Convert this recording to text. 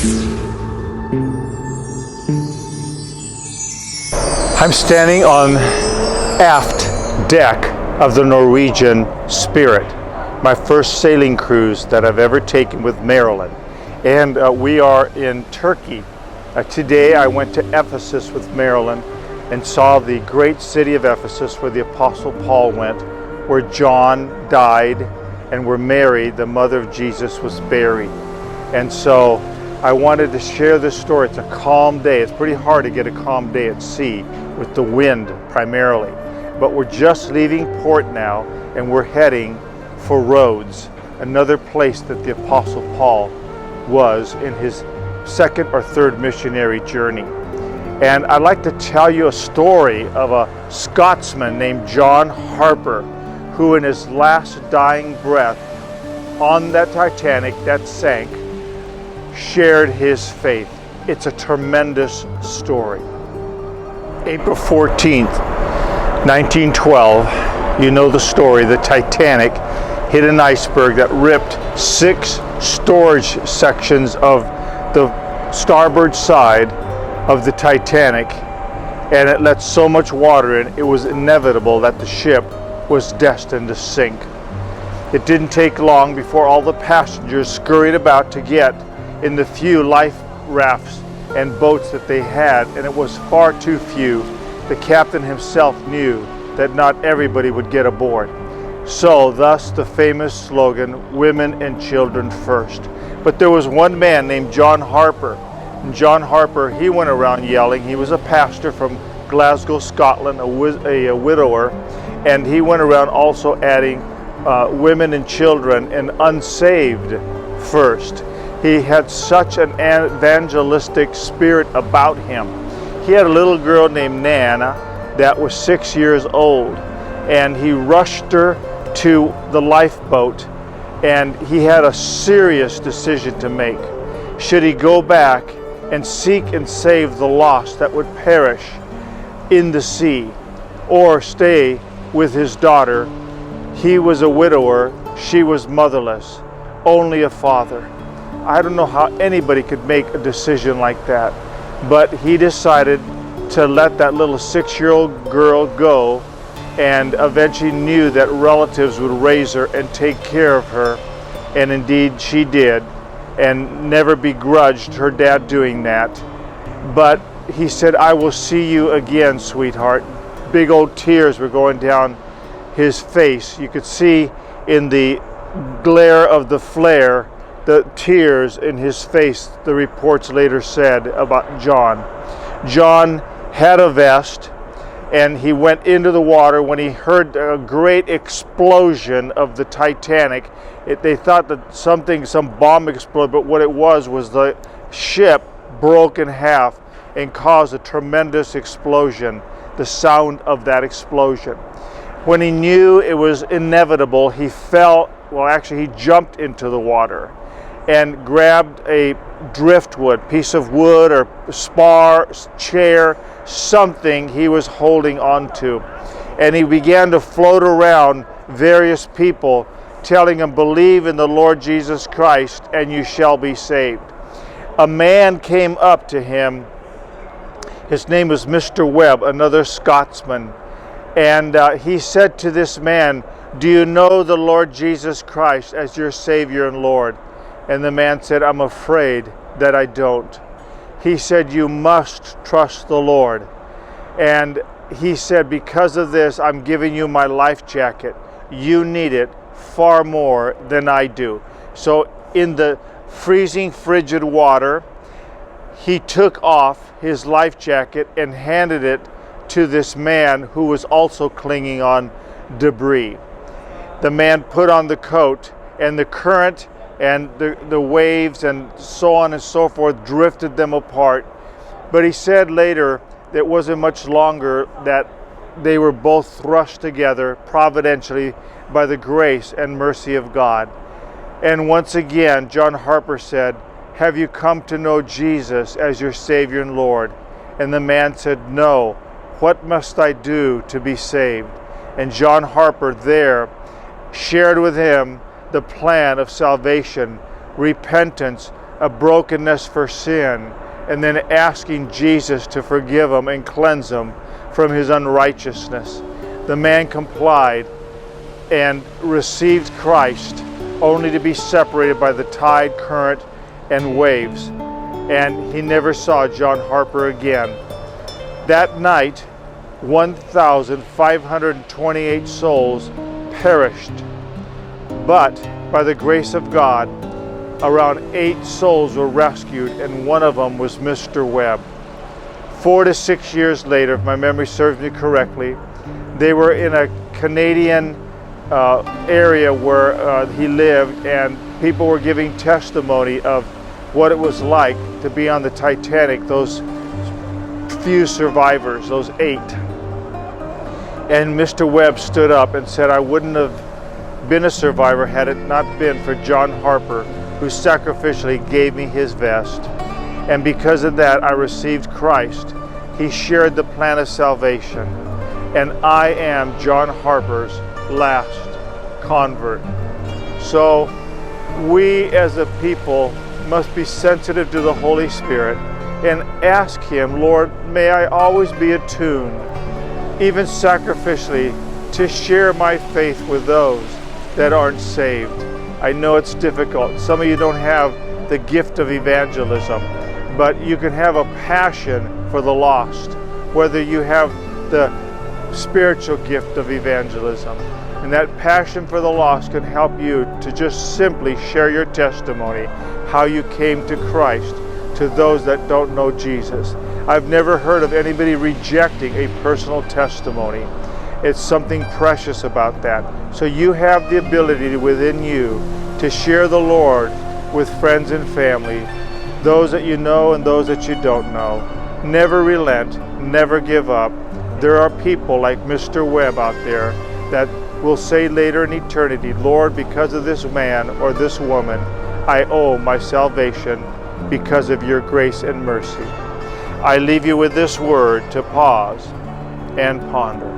I'm standing on aft deck of the Norwegian Spirit, my first sailing cruise that I've ever taken with Marilyn. And we are in Turkey. Today I went to Ephesus with Marilyn and saw the great city of Ephesus where the Apostle Paul went, where John died and where Mary, the mother of Jesus, was buried. And so I wanted to share this story. It's a calm day. It's pretty hard to get a calm day at sea with the wind primarily. But we're just leaving port now and we're heading for Rhodes, another place that the Apostle Paul was in his second or third missionary journey. And I'd like to tell you a story of a Scotsman named John Harper, who in his last dying breath on that Titanic that sank, shared his faith. It's a tremendous story. April 14th, 1912, you know the story. The Titanic hit an iceberg that ripped 6 storage sections of the starboard side of the Titanic, and it let so much water in, it was inevitable that the ship was destined to sink. It didn't take long before all the passengers scurried about to get in the few life rafts and boats that they had, and it was far too few. The captain himself knew that not everybody would get aboard. So thus the famous slogan, women and children first. But there was one man named John Harper. And John Harper, he went around yelling. He was a pastor from Glasgow, Scotland, a widower, and he went around also adding women and children and unsaved first. He had such an evangelistic spirit about him. He had a little girl named Nana that was 6 years old, and he rushed her to the lifeboat, and he had a serious decision to make. Should he go back and seek and save the lost that would perish in the sea, or stay with his daughter? He was a widower, she was motherless, only a father. I don't know how anybody could make a decision like that, but he decided to let that little 6-year-old girl go, and eventually knew that relatives would raise her and take care of her, and indeed she did, and never begrudged her dad doing that. But he said, "I will see you again, sweetheart." Big old tears were going down his face. You could see in the glare of the flare the tears in his face, the reports later said about John. John had a vest, and he went into the water when he heard a great explosion of the Titanic. They thought that some bomb exploded, but what it was the ship broke in half and caused a tremendous explosion, the sound of that explosion. When he knew it was inevitable, he he jumped into the water and grabbed a driftwood, piece of wood or spar, chair, something he was holding onto. And he began to float around various people, telling them, "Believe in the Lord Jesus Christ and you shall be saved." A man came up to him. His name was Mr. Webb, another Scotsman. And he said to this man, "Do you know the Lord Jesus Christ as your Savior and Lord?" And the man said, "I'm afraid that I don't." He said, "You must trust the Lord." And he said, "Because of this, I'm giving you my life jacket. You need it far more than I do." So in the freezing, frigid water, he took off his life jacket and handed it to this man who was also clinging on debris. The man put on the coat, and the current and the waves and so on and so forth drifted them apart. But he said later that it wasn't much longer that they were both thrust together providentially by the grace and mercy of God. And once again, John Harper said, "Have you come to know Jesus as your Savior and Lord?" And the man said, "No. What must I do to be saved?" And John Harper there shared with him the plan of salvation, repentance, a brokenness for sin, and then asking Jesus to forgive him and cleanse him from his unrighteousness. The man complied and received Christ, only to be separated by the tide, current, and waves. And he never saw John Harper again. That night, 1,528 souls perished. But by the grace of God, around 8 souls were rescued, and one of them was Mr. Webb. 4 to 6 years later, if my memory serves me correctly, they were in a Canadian area where he lived, and people were giving testimony of what it was like to be on the Titanic, those few survivors, those 8. And Mr. Webb stood up and said, I wouldn't have been a survivor had it not been for John Harper, who sacrificially gave me his vest. And because of that, I received Christ. He shared the plan of salvation. And I am John Harper's last convert. So we as a people must be sensitive to the Holy Spirit and ask him, Lord, may I always be attuned, even sacrificially, to share my faith with those that aren't saved. I know it's difficult. Some of you don't have the gift of evangelism, but you can have a passion for the lost, whether you have the spiritual gift of evangelism. And that passion for the lost can help you to just simply share your testimony, how you came to Christ, to those that don't know Jesus. I've never heard of anybody rejecting a personal testimony. It's something precious about that. So you have the ability within you to share the Lord with friends and family, those that you know and those that you don't know. Never relent, never give up. There are people like Mr. Webb out there that will say later in eternity, Lord, because of this man or this woman, I owe my salvation because of your grace and mercy. I leave you with this word to pause and ponder.